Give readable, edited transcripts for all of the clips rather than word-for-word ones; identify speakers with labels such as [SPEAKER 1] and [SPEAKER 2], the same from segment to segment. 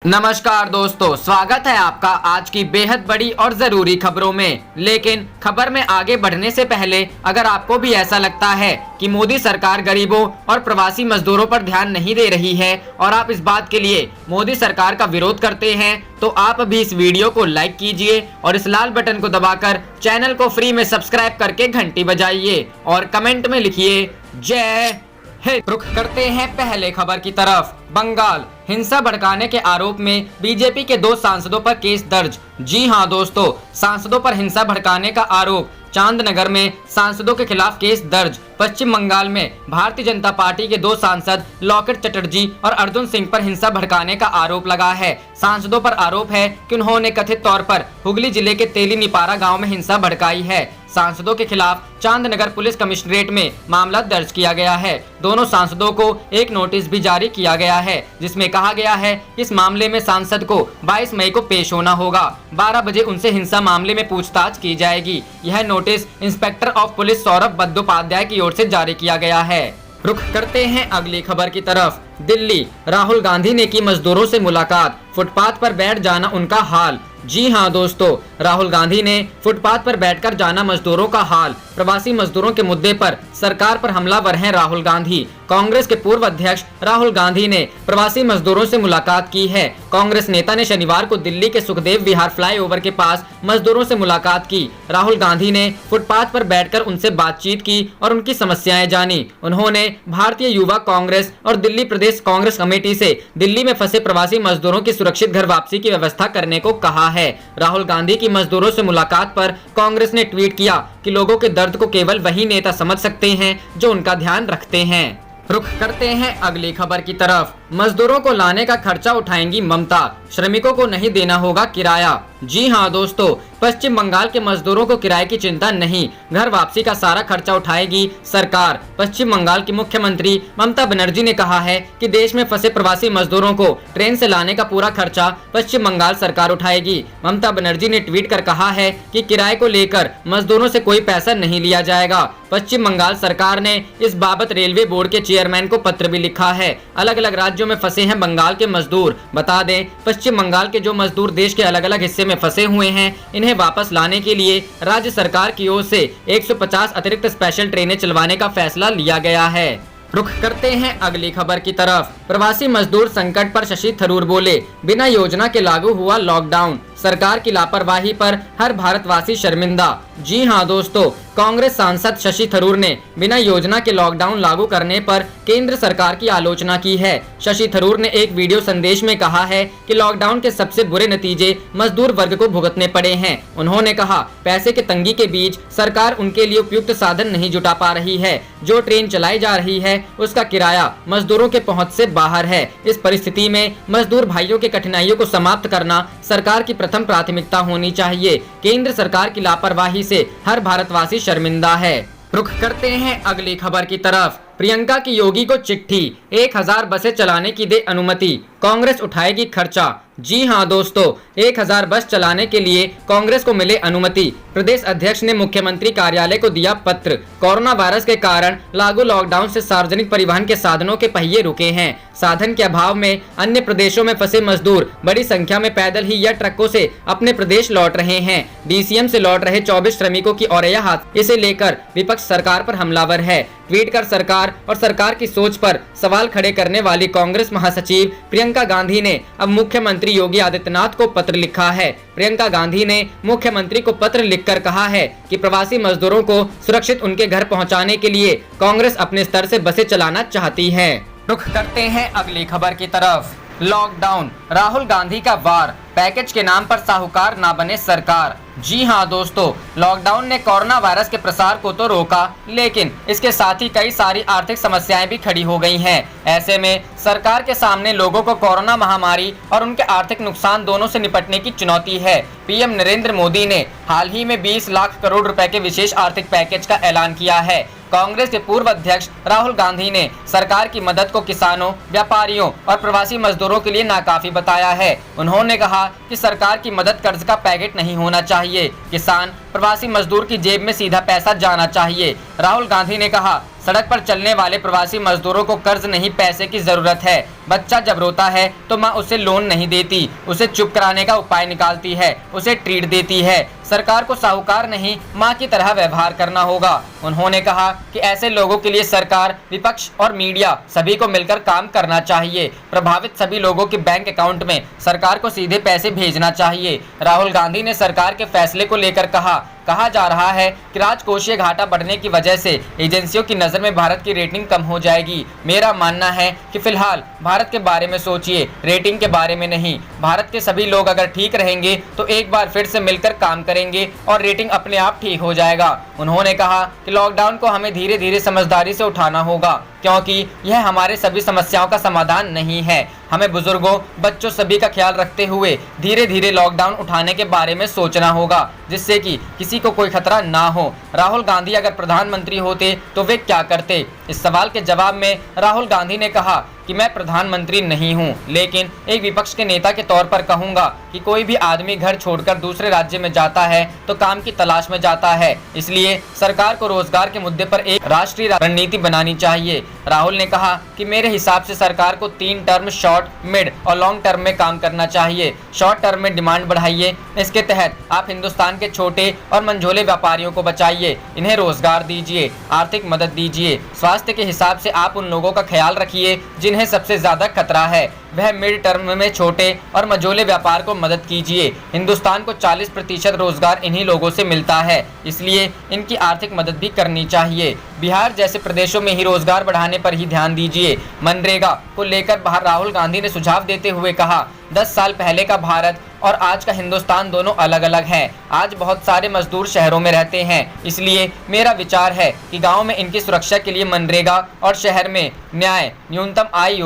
[SPEAKER 1] नमस्कार दोस्तों, स्वागत है आपका आज की बेहद बड़ी और जरूरी खबरों में। लेकिन खबर में आगे बढ़ने से पहले अगर आपको भी ऐसा लगता है कि मोदी सरकार गरीबों और प्रवासी मजदूरों पर ध्यान नहीं दे रही है और आप इस बात के लिए मोदी सरकार का विरोध करते हैं, तो आप भी इस वीडियो को लाइक कीजिए और इस लाल बटन को दबाकर चैनल को फ्री में सब्सक्राइब करके घंटी बजाइए और कमेंट में लिखिए जय हिंद। रुख करते हैं पहले खबर की तरफ। बंगाल हिंसा भड़काने के आरोप में बीजेपी के 2 सांसदों पर केस दर्ज। जी हां दोस्तों, सांसदों पर हिंसा भड़काने का आरोप। चांदनगर में सांसदों के खिलाफ केस दर्ज। पश्चिम बंगाल में भारतीय जनता पार्टी के 2 सांसद लॉकेट चटर्जी और अर्जुन सिंह पर हिंसा भड़काने का आरोप लगा है। सांसदों पर आरोप है कि उन्होंने कथित तौर पर हुगली जिले के तेलीनिपारा गांव में हिंसा भड़काई है। सांसदों के खिलाफ चांदनगर पुलिस कमिश्नरेट में मामला दर्ज किया गया है। दोनों सांसदों को एक नोटिस भी जारी किया गया है, जिसमें कहा गया है इस मामले में सांसद को 22 मई को पेश होना होगा। 12 बजे उनसे हिंसा मामले में पूछताछ की जाएगी। यह notice inspector of police Saurabh Bandopadhyay की ओर से जारी किया गया है। रुख करते हैं अगली खबर की तरफ। दिल्ली, राहुल गांधी ने की मजदूरों से मुलाकात, फुटपाथ पर बैठ जाना उनका हाल। जी हां दोस्तों, राहुल गांधी ने फुटपाथ पर बैठकर जाना मजदूरों का हाल। प्रवासी मजदूरों के मुद्दे पर सरकार पर हमलावर हैं राहुल गांधी। कांग्रेस के पूर्व अध्यक्ष राहुल गांधी ने प्रवासी मजदूरों से मुलाकात की है। कांग्रेस नेता ने शनिवार को दिल्ली के सुखदेव विहार फ्लाईओवर के पास मजदूरों से मुलाकात की। राहुल गांधी ने फुटपाथ पर बैठकर उनसे बातचीत की और उनकी समस्याएं जानी। उन्होंने भारतीय युवा कांग्रेस और दिल्ली प्रदेश कांग्रेस कमेटी से दिल्ली में फंसे प्रवासी मजदूरों की सुरक्षित घर वापसी की व्यवस्था करने को कहा है। राहुल गांधी की मजदूरों से मुलाकात पर कांग्रेस ने ट्वीट किया कि लोगों के दर्द को केवल वही नेता समझ सकते हैं जो उनका ध्यान रखते हैं। रुख करते हैं अगली खबर की तरफ। मजदूरों को लाने का खर्चा उठाएंगी ममता, श्रमिकों को नहीं देना होगा किराया। जी हां दोस्तों, पश्चिम बंगाल के मजदूरों को किराए की चिंता नहीं, घर वापसी का सारा खर्चा उठाएगी सरकार। पश्चिम बंगाल की मुख्यमंत्री ममता बनर्जी ने कहा है कि देश में फंसे प्रवासी मजदूरों को ट्रेन से लाने का पूरा खर्चा पश्चिम बंगाल सरकार उठाएगी। ममता बनर्जी ने ट्वीट कर कहा है कि किराए को लेकर मजदूरों से कोई पैसा नहीं लिया जाएगा। पश्चिम बंगाल सरकार ने इस बाबत रेलवे बोर्ड के चेयरमैन को पत्र भी लिखा है। अलग अलग राज्यों में फंसे हैं बंगाल के मजदूर। बता दें, पश्चिम बंगाल के जो मजदूर देश के अलग अलग हिस्से में फंसे हुए हैं, इन्हें वापस लाने के लिए राज्य सरकार की ओर से 150 अतिरिक्त स्पेशल ट्रेनें चलवाने का फैसला लिया गया है। रुख करते हैं अगली खबर की तरफ। प्रवासी मजदूर संकट पर शशि थरूर बोले, बिना योजना के लागू हुआ लॉकडाउन, सरकार की लापरवाही पर हर भारतवासी शर्मिंदा। जी हां दोस्तों, कांग्रेस सांसद शशि थरूर ने बिना योजना के लॉकडाउन लागू करने पर केंद्र सरकार की आलोचना की है। शशि थरूर ने एक वीडियो संदेश में कहा है कि लॉकडाउन के सबसे बुरे नतीजे मजदूर वर्ग को भुगतने पड़े हैं। उन्होंने कहा, पैसे के तंगी के बीच सरकार उनके लिए उपयुक्त साधन नहीं जुटा पा रही है। जो ट्रेन चलाई जा रही है उसका किराया मजदूरों के पहुँच से बाहर है। इस परिस्थिति में मजदूर भाइयों की कठिनाइयों को समाप्त करना सरकार की प्रथम प्राथमिकता होनी चाहिए। केंद्र सरकार की लापरवाही से हर भारतवासी शर्मिंदा है। रुख करते हैं अगली खबर की तरफ। प्रियंका की योगी को चिट्ठी, 1000 बसें चलाने की दे अनुमति, कांग्रेस उठाएगी खर्चा। जी हां दोस्तों, 1000 बस चलाने के लिए कांग्रेस को मिले अनुमति। प्रदेश अध्यक्ष ने मुख्यमंत्री कार्यालय को दिया पत्र। कोरोना वायरस के कारण लागू लॉकडाउन से सार्वजनिक परिवहन के साधनों के पहिए रुके हैं। साधन के अभाव में अन्य प्रदेशों में फंसे मजदूर बड़ी संख्या में पैदल ही या ट्रकों से अपने प्रदेश लौट रहे हैं। डीसीएम से लौट रहे 24 श्रमिकों की औरैया हाथ, इसे लेकर विपक्ष सरकार पर हमलावर है। ट्वीट कर सरकार और सरकार की सोच पर सवाल खड़े करने वाली कांग्रेस महासचिव प्रियंका गांधी ने अब मुख्यमंत्री योगी आदित्यनाथ को पत्र लिखा है। प्रियंका गांधी ने मुख्यमंत्री को पत्र लिखकर कहा है कि प्रवासी मजदूरों को सुरक्षित उनके घर पहुंचाने के लिए कांग्रेस अपने स्तर से बसें चलाना चाहती है। रुख करते हैं अगली खबर की तरफ। लॉकडाउन, राहुल गांधी का वार, पैकेज के नाम पर साहूकार ना बने सरकार। जी हां दोस्तों, लॉकडाउन ने कोरोना वायरस के प्रसार को तो रोका, लेकिन इसके साथ ही कई सारी आर्थिक समस्याएं भी खड़ी हो गई हैं। ऐसे में सरकार के सामने लोगों को कोरोना महामारी और उनके आर्थिक नुकसान दोनों से निपटने की चुनौती है। पीएम नरेंद्र मोदी ने हाल ही में 20 लाख करोड़ रुपए के विशेष आर्थिक पैकेज का ऐलान किया है। कांग्रेस के पूर्व अध्यक्ष राहुल गांधी ने सरकार की मदद को किसानों, व्यापारियों और प्रवासी मजदूरों के लिए नाकाफी बताया है। उन्होंने कहा कि सरकार की मदद कर्ज का पैकेट नहीं होना चाहिए, किसान, प्रवासी मजदूर की जेब में सीधा पैसा जाना चाहिए। राहुल गांधी ने कहा, सड़क पर चलने वाले प्रवासी मजदूरों को कर्ज नहीं, पैसे की जरूरत है। बच्चा जब रोता है तो माँ उसे लोन नहीं देती, उसे चुप कराने का उपाय निकालती है, उसे ट्रीट देती है। सरकार को साहूकार नहीं, माँ की तरह व्यवहार करना होगा। उन्होंने कहा कि ऐसे लोगों के लिए सरकार, विपक्ष और मीडिया सभी को मिलकर काम करना चाहिए। प्रभावित सभी लोगों के बैंक अकाउंट में सरकार को सीधे पैसे भेजना चाहिए। राहुल गांधी ने सरकार के फैसले को लेकर कहा जा रहा है कि राजकोषीय घाटा बढ़ने की वजह से एजेंसियों की नज़र में भारत की रेटिंग कम हो जाएगी। मेरा मानना है कि फिलहाल भारत के बारे में सोचिए, रेटिंग के बारे में नहीं। भारत के सभी लोग अगर ठीक रहेंगे तो एक बार फिर से मिलकर काम करेंगे और रेटिंग अपने आप ठीक हो जाएगा। उन्होंने कहा कि लॉकडाउन को हमें धीरे धीरे समझदारी से उठाना होगा, क्योंकि यह हमारे सभी समस्याओं का समाधान नहीं है। हमें बुजुर्गों, बच्चों सभी का ख्याल रखते हुए धीरे धीरे लॉकडाउन उठाने के बारे में सोचना होगा, जिससे कि किसी को कोई खतरा ना हो। राहुल गांधी अगर प्रधानमंत्री होते तो वे क्या करते? इस सवाल के जवाब में राहुल गांधी ने कहा कि मैं प्रधानमंत्री नहीं हूं, लेकिन एक विपक्ष के नेता के तौर पर कहूंगा कि कोई भी आदमी घर छोड़कर दूसरे राज्य में जाता है तो काम की तलाश में जाता है। इसलिए सरकार को रोजगार के मुद्दे पर एक राष्ट्रीय रणनीति बनानी चाहिए। राहुल ने कहा कि मेरे हिसाब से सरकार को 3 टर्म, शॉर्ट, मिड और लॉन्ग टर्म में काम करना चाहिए। शॉर्ट टर्म में डिमांड बढ़ाइए, इसके तहत आप हिंदुस्तान के छोटे और मंझोले व्यापारियों को बचाइए, इन्हें रोजगार दीजिए, आर्थिक मदद दीजिए। स्वास्थ्य के हिसाब से आप उन लोगों का ख्याल रखिए जिन्हें सबसे ज्यादा खतरा है। वह मिड टर्म में छोटे और मझोले व्यापार को मदद कीजिए। हिंदुस्तान को 40% रोजगार इन्हीं लोगों से मिलता है, इसलिए इनकी आर्थिक मदद भी करनी चाहिए। बिहार जैसे प्रदेशों में ही रोजगार बढ़ाने पर ही ध्यान दीजिए। मनरेगा को लेकर राहुल गांधी ने सुझाव देते हुए कहा, 10 साल पहले का भारत और आज का हिंदुस्तान दोनों अलग अलग हैं। आज बहुत सारे मजदूर शहरों में रहते हैं, इसलिए मेरा विचार है कि गांव में इनकी सुरक्षा के लिए मनरेगा और शहर में न्याय न्यूनतम आय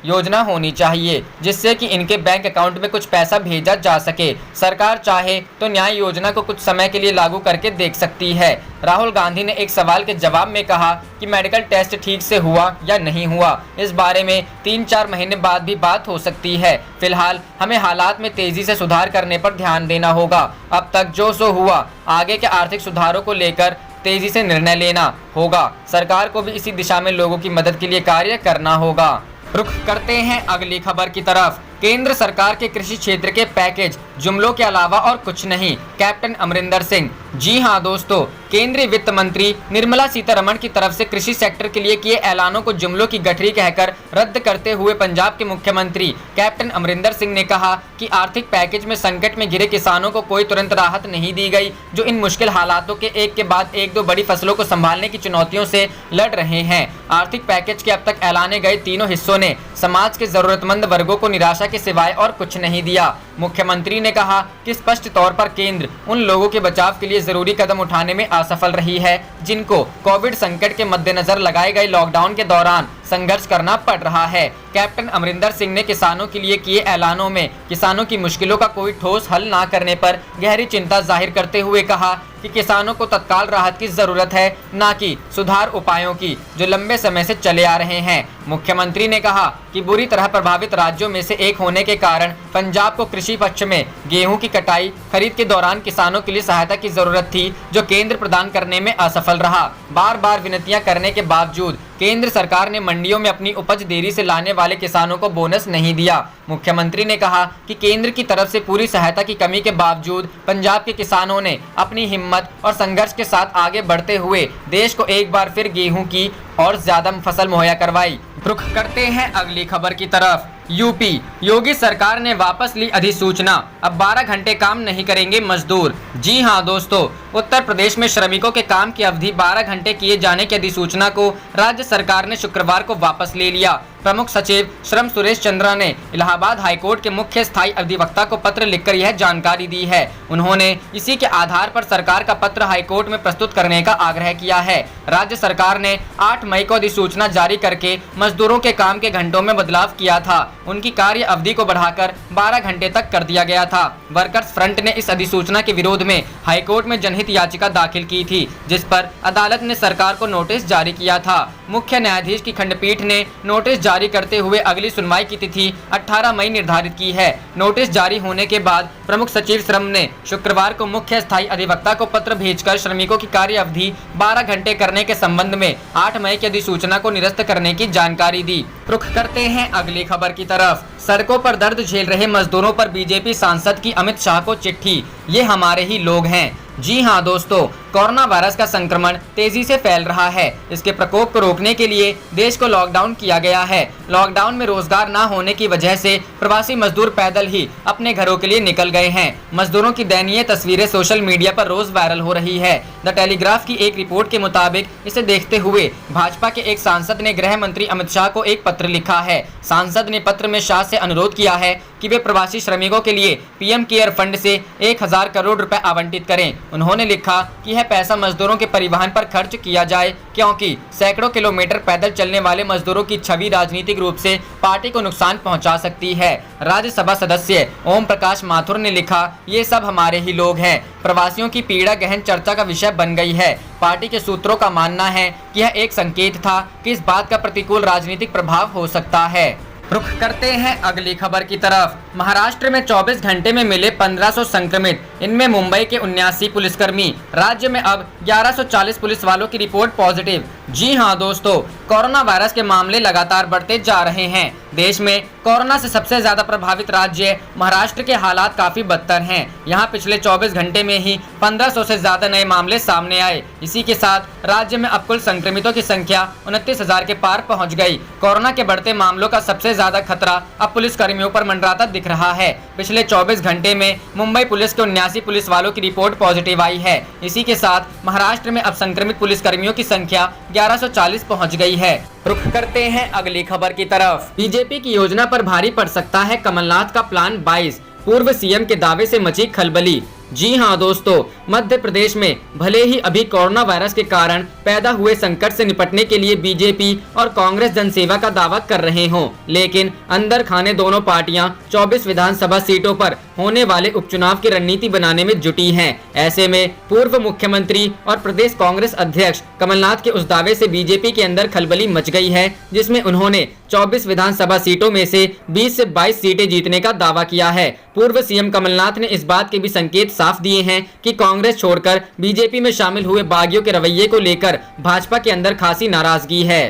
[SPEAKER 1] योजना होनी चाहिए, जिससे कि इनके बैंक अकाउंट में कुछ पैसा भेजा जा सके। सरकार चाहे तो न्याय योजना को कुछ समय के लिए लागू करके देख सकती है। राहुल गांधी ने एक सवाल के जवाब में कहा कि मेडिकल टेस्ट ठीक से हुआ या नहीं हुआ, इस बारे में 3-4 महीने बाद भी बात हो सकती है। फिलहाल हमें हालात में तेजी से सुधार करने पर ध्यान देना होगा। अब तक जो सो हुआ, आगे के आर्थिक सुधारों को लेकर तेजी से निर्णय लेना होगा। सरकार को भी इसी दिशा में लोगों की मदद के लिए कार्य करना होगा। रुख करते हैं अगली खबर की तरफ। केंद्र सरकार के कृषि क्षेत्र के पैकेज जुमलों के अलावा और कुछ नहीं, कैप्टन अमरिंदर सिंह। जी हां दोस्तों, केंद्रीय वित्त मंत्री निर्मला सीतारमण की तरफ से कृषि सेक्टर के लिए किए ऐलानों को जुमलों की गठरी कहकर रद्द करते हुए पंजाब के मुख्यमंत्री कैप्टन अमरिंदर सिंह ने कहा कि आर्थिक पैकेज में संकट में घिरे किसानों को कोई तुरंत राहत नहीं दी गई, जो इन मुश्किल हालातों के एक के बाद एक 2 बड़ी फसलों को संभालने की चुनौतियों से लड़ रहे हैं। आर्थिक पैकेज के अब तक ऐलाने गए तीनों हिस्सों ने समाज के जरूरतमंद वर्गों को निराशा के सिवाय और कुछ नहीं दिया। मुख्यमंत्री ने कहा कि स्पष्ट तौर पर केंद्र उन लोगों के बचाव के लिए जरूरी कदम उठाने में असफल रही है जिनको कोविड संकट के मद्देनजर लगाए गए लॉकडाउन के दौरान संघर्ष करना पड़ रहा है। कैप्टन अमरिंदर सिंह ने किसानों के लिए किए ऐलानों में किसानों की मुश्किलों का कोई ठोस हल न करने पर गहरी चिंता जाहिर करते हुए कहा कि किसानों को तत्काल राहत की जरूरत है, न कि सुधार उपायों की जो लंबे समय से चले आ रहे हैं। मुख्यमंत्री ने कहा कि बुरी तरह प्रभावित राज्यों में से एक होने के कारण पंजाब को कृषि पक्ष में गेहूं की कटाई खरीद के दौरान किसानों के लिए सहायता की जरूरत थी, जो केंद्र प्रदान करने में असफल रहा। बार बार विनतियां करने के बावजूद केंद्र सरकार ने मंडियों में अपनी उपज देरी से लाने वाले किसानों को बोनस नहीं दिया। मुख्यमंत्री ने कहा कि केंद्र की तरफ से पूरी सहायता की कमी के बावजूद पंजाब के किसानों ने अपनी हिम्मत और संघर्ष के साथ आगे बढ़ते हुए देश को एक बार फिर गेहूं की और ज्यादा फसल मुहैया करवाई। रुख करते हैं अगली खबर की तरफ। यूपी, योगी सरकार ने वापस ली अधिसूचना, अब 12 घंटे काम नहीं करेंगे मजदूर। जी हां दोस्तों, उत्तर प्रदेश में श्रमिकों के काम की अवधि 12 घंटे किए जाने की अधिसूचना को राज्य सरकार ने शुक्रवार को वापस ले लिया। प्रमुख सचिव श्रम सुरेश चंद्रा ने इलाहाबाद हाईकोर्ट के मुख्य स्थायी अधिवक्ता को पत्र लिखकर यह जानकारी दी है। उन्होंने इसी के आधार पर सरकार का पत्र हाईकोर्ट में प्रस्तुत करने का आग्रह किया है। राज्य सरकार ने 8 मई को अधिसूचना जारी करके मजदूरों के काम के घंटों में बदलाव किया था। उनकी कार्य अवधि को बढ़ाकर 12 घंटे तक कर दिया गया था। वर्कर्स फ्रंट ने इस अधिसूचना के विरोध में हाईकोर्ट में जनहित याचिका दाखिल की थी, जिस पर अदालत ने सरकार को नोटिस जारी किया था। मुख्य न्यायाधीश की खंडपीठ ने नोटिस जारी करते हुए अगली सुनवाई की तिथि 18 मई निर्धारित की है। नोटिस जारी होने के बाद प्रमुख सचिव श्रम ने शुक्रवार को मुख्य स्थायी अधिवक्ता को पत्र भेजकर श्रमिकों की कार्य अवधि 12 घंटे करने के संबंध में 8 मई की अधिसूचना को निरस्त करने की जानकारी दी। रुख करते हैं अगली खबर की तरफ। सड़कों पर दर्द झेल रहे मजदूरों पर बीजेपी सांसद की अमित शाह को चिट्ठी, ये हमारे ही लोग हैं। जी हां दोस्तों, कोरोना वायरस का संक्रमण तेजी से फैल रहा है। इसके प्रकोप को रोकने के लिए देश को लॉकडाउन किया गया है। लॉकडाउन में रोजगार न होने की वजह से प्रवासी मजदूर पैदल ही अपने घरों के लिए निकल गए हैं। मजदूरों की दयनीय तस्वीरें सोशल मीडिया पर रोज वायरल हो रही है। द टेलीग्राफ की एक रिपोर्ट के मुताबिक इसे देखते हुए भाजपा के एक सांसद ने गृह मंत्री अमित शाह को एक पत्र लिखा है। सांसद ने पत्र में शाह से अनुरोध किया है कि वे प्रवासी श्रमिकों के लिए पीएम केयर फंड से 1000 करोड़ रुपए आवंटित करें। उन्होंने लिखा कि यह पैसा मजदूरों के परिवहन पर खर्च किया जाए, क्योंकि सैकड़ों किलोमीटर पैदल चलने वाले मजदूरों की छवि राजनीतिक रूप से पार्टी को नुकसान पहुंचा सकती है। राज्यसभा सदस्य ओम प्रकाश माथुर ने लिखा, ये सब हमारे ही लोग हैं। प्रवासियों की पीड़ा गहन चर्चा का विषय बन गई है। पार्टी के सूत्रों का मानना है कि यह एक संकेत था कि इस बात का प्रतिकूल राजनीतिक प्रभाव हो सकता है। रुख करते हैं अगली खबर की तरफ। महाराष्ट्र में 24 घंटे में मिले 1500 संक्रमित, इनमें मुंबई के 79 पुलिसकर्मी। राज्य में अब 1140 पुलिस वालों की रिपोर्ट पॉजिटिव। जी हां दोस्तों, कोरोना वायरस के मामले लगातार बढ़ते जा रहे हैं। देश में कोरोना से सबसे ज्यादा प्रभावित राज्य महाराष्ट्र के हालात काफी बदतर हैं। यहां पिछले 24 घंटे में ही 1500 से ज्यादा नए मामले सामने आए। इसी के साथ राज्य में अब कुल संक्रमितों की संख्या 29,000 के पार पहुंच गई। कोरोना के बढ़ते मामलों का सबसे ज्यादा खतरा अब पुलिस कर्मियों पर मंडराता दिख रहा है। पिछले 24 घंटे में मुंबई पुलिस के 79 पुलिस वालों की रिपोर्ट पॉजिटिव आई है। इसी के साथ महाराष्ट्र में अब संक्रमित पुलिस कर्मियों की संख्या 1140 पहुंच गई है। रुख करते हैं अगली खबर की तरफ। बीजेपी की योजना पर भारी पड़ सकता है कमलनाथ का प्लान 22, पूर्व सीएम के दावे से मची खलबली। जी हां दोस्तों, मध्य प्रदेश में भले ही अभी कोरोना वायरस के कारण पैदा हुए संकट से निपटने के लिए बीजेपी और कांग्रेस जनसेवा का दावा कर रहे हों, लेकिन अंदर खाने दोनों पार्टियां 24 विधानसभा सीटों पर होने वाले उपचुनाव की रणनीति बनाने में जुटी हैं। ऐसे में पूर्व मुख्यमंत्री और प्रदेश कांग्रेस अध्यक्ष कमलनाथ के उस दावे से बीजेपी के अंदर खलबली मच गई है, जिसमें उन्होंने 24 विधानसभा सीटों में से 20 से 22 सीटें जीतने का दावा किया है। पूर्व सीएम कमलनाथ ने इस बात के भी संकेत साफ दिए हैं कि कांग्रेस छोड़कर बीजेपी में शामिल हुए बागियों के रवैये को लेकर भाजपा के अंदर खासी नाराजगी है।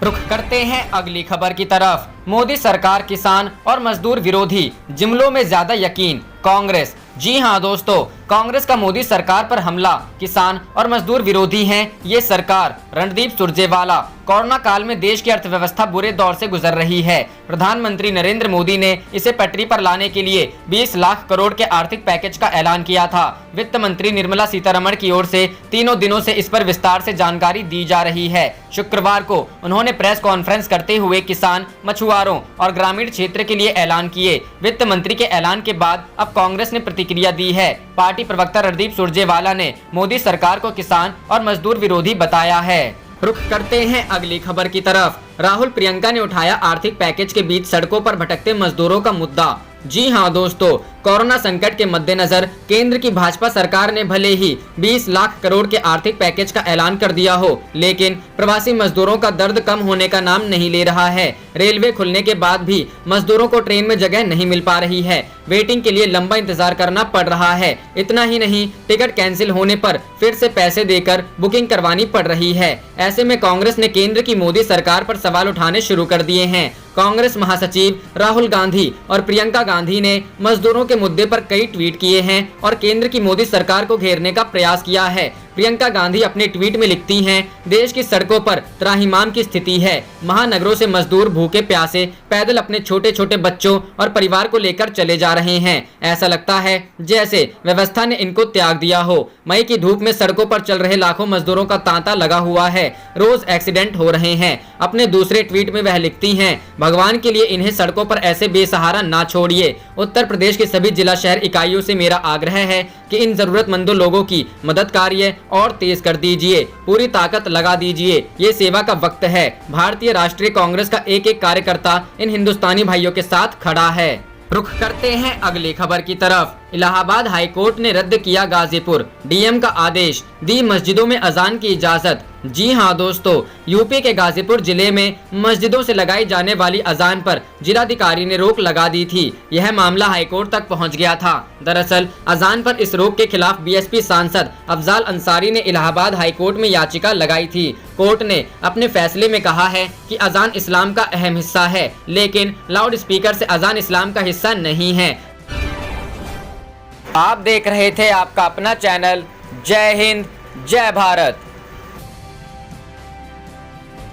[SPEAKER 1] रुख करते हैं अगली खबर की तरफ। मोदी सरकार किसान और मजदूर विरोधी, जुमलों में ज्यादा यकीन कांग्रेस। जी हां दोस्तों, कांग्रेस का मोदी सरकार पर हमला किसान और मजदूर विरोधी हैं ये सरकार। रणदीप सुरजेवाला, कोरोना काल में देश की अर्थव्यवस्था बुरे दौर से गुजर रही है। प्रधानमंत्री नरेंद्र मोदी ने इसे पटरी पर लाने के लिए 20 लाख करोड़ के आर्थिक पैकेज का ऐलान किया था। वित्त मंत्री निर्मला सीतारमण की ओर से तीनों दिनों से इस पर विस्तार से जानकारी दी जा रही है। शुक्रवार को उन्होंने प्रेस कॉन्फ्रेंस करते हुए किसान, मछुआरों और ग्रामीण क्षेत्र के लिए ऐलान किए। वित्त मंत्री के ऐलान के बाद अब कांग्रेस ने प्रतिक्रिया दी है। पार्टी प्रवक्ता रणदीप सुरजेवाला ने मोदी सरकार को किसान और मजदूर विरोधी बताया है। रुख करते हैं अगली खबर की तरफ। राहुल प्रियंका ने उठाया आर्थिक पैकेज के बीच सड़कों पर भटकते मजदूरों का मुद्दा। जी हां दोस्तों, कोरोना संकट के मद्देनजर केंद्र की भाजपा सरकार ने भले ही 20 लाख करोड़ के आर्थिक पैकेज का ऐलान कर दिया हो, लेकिन प्रवासी मजदूरों का दर्द कम होने का नाम नहीं ले रहा है। रेलवे खुलने के बाद भी मजदूरों को ट्रेन में जगह नहीं मिल पा रही है। वेटिंग के लिए लंबा इंतजार करना पड़ रहा है। इतना ही नहीं, टिकट कैंसिल होने पर फिर से पैसे देकर बुकिंग करवानी पड़ रही है। ऐसे में कांग्रेस ने केंद्र की मोदी सरकार पर सवाल उठाने शुरू कर दिए हैं। कांग्रेस महासचिव राहुल गांधी और प्रियंका गांधी ने मजदूरों के मुद्दे पर कई ट्वीट किए हैं और केंद्र की मोदी सरकार को घेरने का प्रयास किया है। प्रियंका गांधी अपने ट्वीट में लिखती हैं, देश की सड़कों पर त्राहिमाम की स्थिति है। महानगरों से मजदूर भूखे प्यासे पैदल अपने छोटे छोटे बच्चों और परिवार को लेकर चले जा रहे हैं। ऐसा लगता है जैसे व्यवस्था ने इनको त्याग दिया हो। मई की धूप में सड़कों पर चल रहे लाखों मजदूरों का तांता लगा हुआ है। रोज एक्सीडेंट हो रहे हैं। अपने दूसरे ट्वीट में वह लिखती हैं, भगवान के लिए इन्हें सड़कों पर ऐसे बेसहारा ना छोड़िए। उत्तर प्रदेश के सभी जिला शहर इकाइयों से मेरा आग्रह है कि इन जरूरतमंदों लोगों की मदद कार्य और तेज कर दीजिए, पूरी ताकत लगा दीजिए। ये सेवा का वक्त है। भारतीय राष्ट्रीय कांग्रेस का एक एक कार्यकर्ता इन हिंदुस्तानी भाइयों के साथ खड़ा है। रुख करते हैं अगली खबर की तरफ। इलाहाबाद हाईकोर्ट ने रद्द किया गाजीपुर डीएम का आदेश, दी मस्जिदों में अजान की इजाजत। जी हां दोस्तों, यूपी के गाजीपुर जिले में मस्जिदों से लगाई जाने वाली अजान पर जिलाधिकारी ने रोक लगा दी थी। यह मामला हाईकोर्ट तक पहुंच गया था। दरअसल अजान पर इस रोक के खिलाफ बीएसपी सांसद अफजाल अंसारी ने इलाहाबाद हाईकोर्ट में याचिका लगाई थी। कोर्ट ने अपने फैसले में कहा है कि अजान इस्लाम का अहम हिस्सा है, लेकिन लाउड स्पीकर से अजान इस्लाम का हिस्सा नहीं है। आप देख रहे थे आपका अपना चैनल जय हिंद जय भारत।